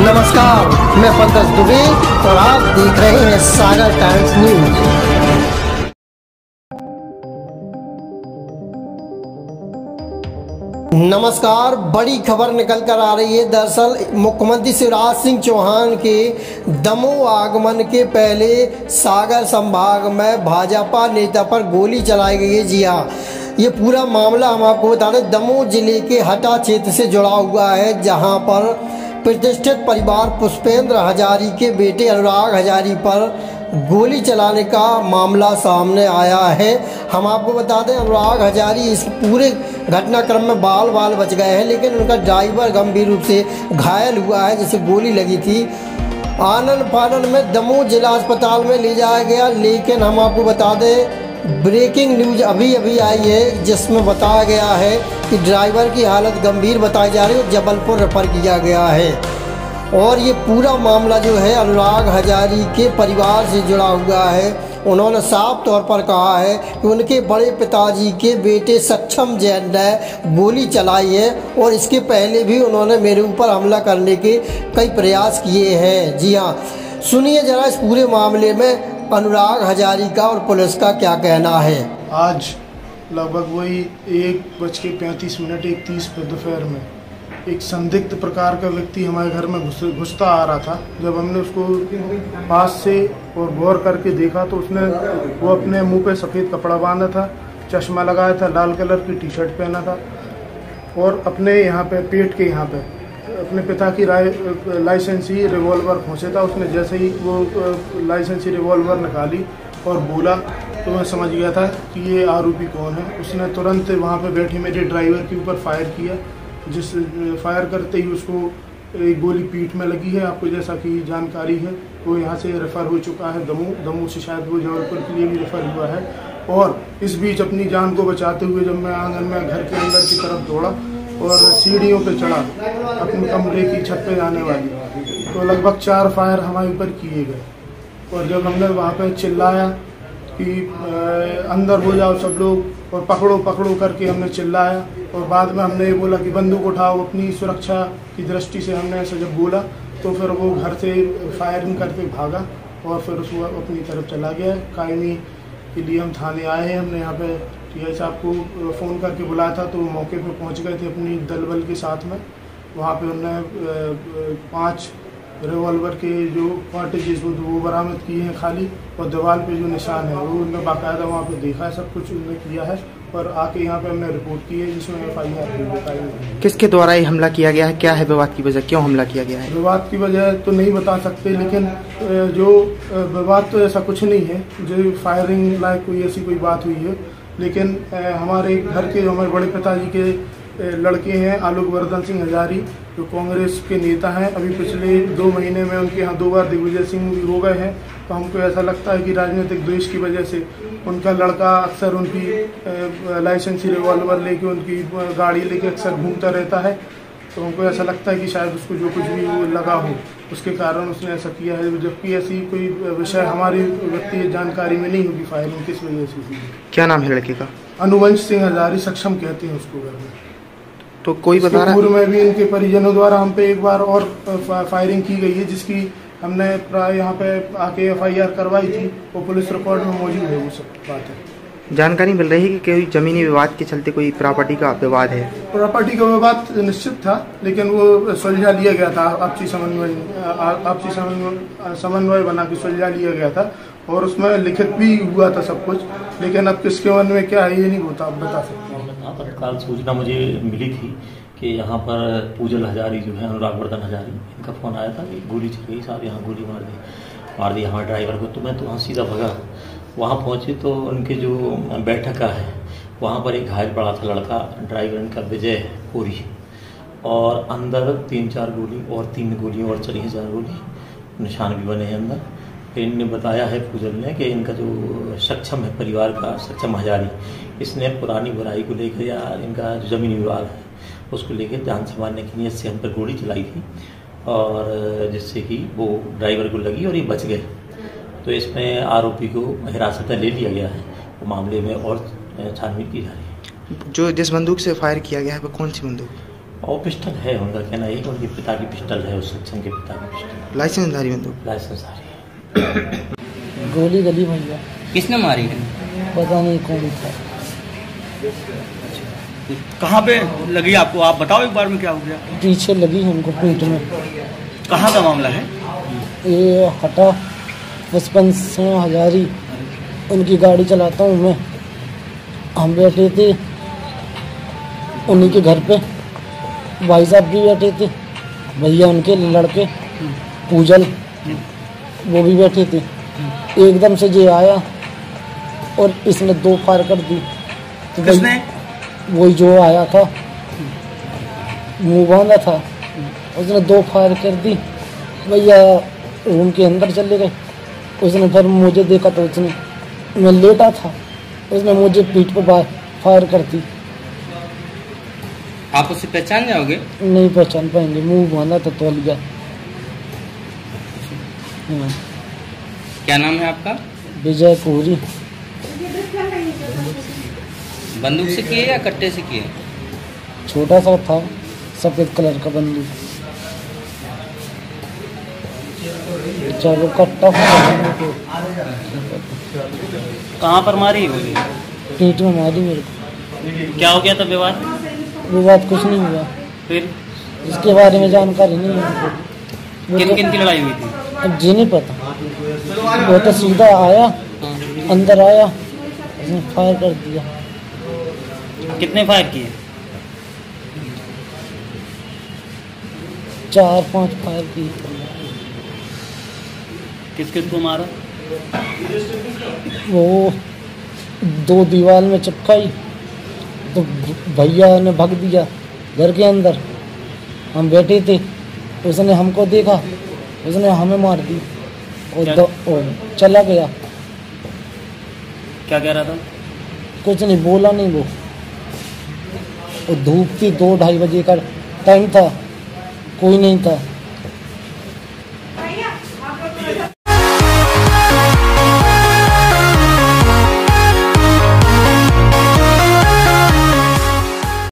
नमस्कार, मैं पंकज दुबे और आप देख रहे हैं सागर टाइम्स न्यूज। नमस्कार, बड़ी खबर निकल कर आ रही है। दरअसल मुख्यमंत्री शिवराज सिंह चौहान के दमोह आगमन के पहले सागर संभाग में भाजपा नेता पर गोली चलाई गई है। जी हाँ, ये पूरा मामला हम आपको बता दें, दमोह जिले के हटा क्षेत्र से जुड़ा हुआ है, जहां पर प्रतिष्ठित परिवार पुष्पेंद्र हजारी के बेटे अनुराग हजारी पर गोली चलाने का मामला सामने आया है। हम आपको बता दें, अनुराग हजारी इस पूरे घटनाक्रम में बाल बच गए हैं, लेकिन उनका ड्राइवर गंभीर रूप से घायल हुआ है, जिसे गोली लगी थी। आनन फानन में दमोह जिला अस्पताल में ले जाया गया, लेकिन हम आपको बता दें, ब्रेकिंग न्यूज अभी आई है, जिसमें बताया गया है कि ड्राइवर की हालत गंभीर बताई जा रही है, जबलपुर रेफर किया गया है। और ये पूरा मामला जो है अनुराग हजारी के परिवार से जुड़ा हुआ है। उन्होंने साफ तौर पर कहा है कि उनके बड़े पिताजी के बेटे सक्षम जैन ने गोली चलाई है और इसके पहले भी उन्होंने मेरे ऊपर हमला करने के कई प्रयास किए हैं। जी हाँ, सुनिए जरा इस पूरे मामले में अनुराग हजारी का और पुलिस का क्या कहना है। आज लगभग वही 1:35 1:30 दोपहर में एक संदिग्ध प्रकार का व्यक्ति हमारे घर में घुसता आ रहा था। जब हमने उसको पास से और गौर करके देखा तो उसने वो अपने मुंह पे सफ़ेद कपड़ा बांधा था, चश्मा लगाया था, लाल कलर की टी शर्ट पहना था और अपने यहाँ पे पेट के यहाँ पे अपने पिता की लाइसेंसी रिवॉल्वर खोसे था। उसने जैसे ही वो लाइसेंसी रिवॉल्वर निकाली और बोला तो मैं समझ गया था कि ये आरोपी कौन है। उसने तुरंत वहाँ पे बैठे मेरे ड्राइवर के ऊपर फायर किया, जिस फायर करते ही उसको एक गोली पीठ में लगी है। आपको जैसा कि जानकारी है वो यहाँ से रेफ़र हो चुका है दमोह से, शायद वो जबलपुर के लिए भी रेफ़र हुआ है। और इस बीच अपनी जान को बचाते हुए जब मैं आंगन में घर के अंदर की तरफ दौड़ा और सीढ़ियों पे चढ़ा अपने कमरे की छत पे जाने वाली, तो लगभग 4 फायर हमारे ऊपर किए गए। और जब हमने वहाँ पे चिल्लाया कि अंदर हो जाओ सब लोग और पकड़ो करके हमने चिल्लाया, और बाद में हमने ये बोला कि बंदूक उठाओ, अपनी सुरक्षा की दृष्टि से हमने ऐसा जब बोला तो फिर वो घर से फायरिंग करके भागा और फिर उसको अपनी तरफ चला गया। कायमी के लिए हम थाने आए हैं। हमने यहाँ पे टीआई साहब को फ़ोन करके बुलाया था, तो वो मौके पे पहुँच गए थे अपनी दल बल के साथ में। वहाँ पे उन्होंने 5 रिवॉल्वर के जो कार्ट्रिजेस वो बरामद किए हैं खाली, और दीवार पे जो निशान है वो उन्होंने बाकायदा वहाँ पे देखा है, सब कुछ उन्होंने किया है और आके यहाँ पे हमने रिपोर्ट की है, जिसमें FIR भी बताई है। किसके द्वारा ये हमला किया गया है, क्या है विवाद की वजह, क्यों हमला किया गया है? विवाद की वजह तो नहीं बता सकते, लेकिन जो विवाद तो ऐसा कुछ नहीं है जो फायरिंग लायक कोई ऐसी कोई बात हुई है। लेकिन हमारे घर के हमारे बड़े पिताजी के लड़के हैं आलोक वर्धन सिंह हजारी, जो कांग्रेस के नेता हैं। अभी पिछले 2 महीने में उनके यहाँ 2 बार दिग्विजय सिंह भी हो गए हैं। तो हमको ऐसा लगता है कि राजनीतिक द्वेष की वजह से उनका लड़का अक्सर उनकी लाइसेंसी रिवॉल्वर लेके उनकी गाड़ी लेके अक्सर घूमता रहता है। तो हमको ऐसा लगता है कि शायद उसको जो कुछ भी लगा हो उसके कारण उसने ऐसा किया है, जबकि ऐसी कोई विषय हमारी व्यक्तिगत जानकारी में नहीं होगी फायरिंग किस वजह से हुई। क्या नाम है लड़के का? अनुवंश सिंह हजारी, सक्षम कहते हैं उसको घर में। तो कोई बता रहा है पूर्व में भी इनके परिजनों द्वारा हम पे एक बार और फायरिंग की गई है, जिसकी हमने प्राय यहाँ पे आके FIR करवाई थी, वो पुलिस रिकॉर्ड में मौजूद है। वो सब बात है। जानकारी मिल रही है कि कोई जमीनी विवाद के चलते कोई प्रॉपर्टी का विवाद है? प्रॉपर्टी का विवाद निश्चित था, लेकिन वो सुलझा लिया गया था। आपसी समन्वय बना के सुलझा लिया गया था और उसमें लिखित भी हुआ था सब कुछ। लेकिन अब किसके मन में क्या है ये नहीं बता सकते। यहाँ पर कल सूचना मुझे मिली थी कि यहाँ पर पूजल हजारी जो है, अनुराग वर्धन हजारी, इनका फ़ोन आया था कि गोली चल गई साहब, यहाँ गोली मार दी हमारे ड्राइवर को। तो मैं तो वहाँ सीधा भगा, वहाँ पहुँचे तो उनके जो बैठक का है वहाँ पर एक घायल पड़ा था लड़का, ड्राइवर इनका विजय पूरी, और अंदर 3-4 गोली और 3 गोलियाँ और चली हैं, 4 गोली निशान भी बने हैं अंदर। फिर इनने बताया है पूजल ने कि इनका जो सक्षम है परिवार का, सक्षम हजारी, इसने पुरानी बुराई को लेकर या इनका जो जमीनी विवाद है उसको लेकर जान संवारने की नीयत से हम पर गोली चलाई थी, और जिससे कि वो ड्राइवर को लगी और ये बच गए। तो इसमें आरोपी को हिरासत में ले लिया गया है, वो मामले में और छानबीन की जा रही है। जो जिस बंदूक से फायर किया गया है वो कौन सी बंदूक? और पिस्टल है, उनका कहना है कि उनके पिता की पिस्टल है, उस सक्षम के पिता की पिस्टल। लाइसेंसधारी बंदूक? लाइसेंसधारी है। गोली गली भैया। किसने मारी है? पता नहीं कौन था। कहाँ पे लगी आपको, आप बताओ एक बार में क्या हो गया? पीछे लगी हमको पीठ में। कहाँ का मामला है? ये हटा 55 से हजारी, उनकी गाड़ी चलाता हूँ मैं। हम बैठे थे उन्हीं के घर पे, भाई साहब भी बैठे थे, भैया उनके लड़के पूजल वो भी बैठे थे। एकदम से ये आया और इसने 2 फायर कर दी। तो किसने? वही जो आया था, मुंह बांधा था, उसने 2 फायर कर दी। भैया रूम के अंदर चले गए। उसने फिर मुझे देखा तो उसने, मैं लेटा था, उसने मुझे पीठ पे फायर कर दी। आप उससे पहचान जाओगे? नहीं पहचान पाएंगे, मुंह बांधा था तौलिया। क्या नाम है आपका? विजय कोहरी। बंदूक से किए या कट्टे से किए? छोटा सा था, सफेद कलर का बंदूक। चलो कट्टा कहाँ पर मारी है गोली? पीठ में मारी मेरे को। क्या हो गया था विवाद? विवाद कुछ नहीं हुआ, फिर इसके बारे में जानकारी नहीं है हमको। किन किन की लड़ाई हुई थी? अब जी नहीं पता। वो तो सीधा आया, अंदर आया, उसने फायर कर दिया। कितने फायर किए? 4-5 फायर किए। किस किस को मारा? वो 2 दीवार में चिपकाई तो भैया ने भग दिया घर के अंदर। हम बैठे थे, उसने हमको देखा, उसने हमें मार दी और चला गया। क्या कह रहा था? कुछ नहीं बोला, नहीं वो। और धूप थी, 2-2:30 बजे का टाइम था, कोई नहीं था।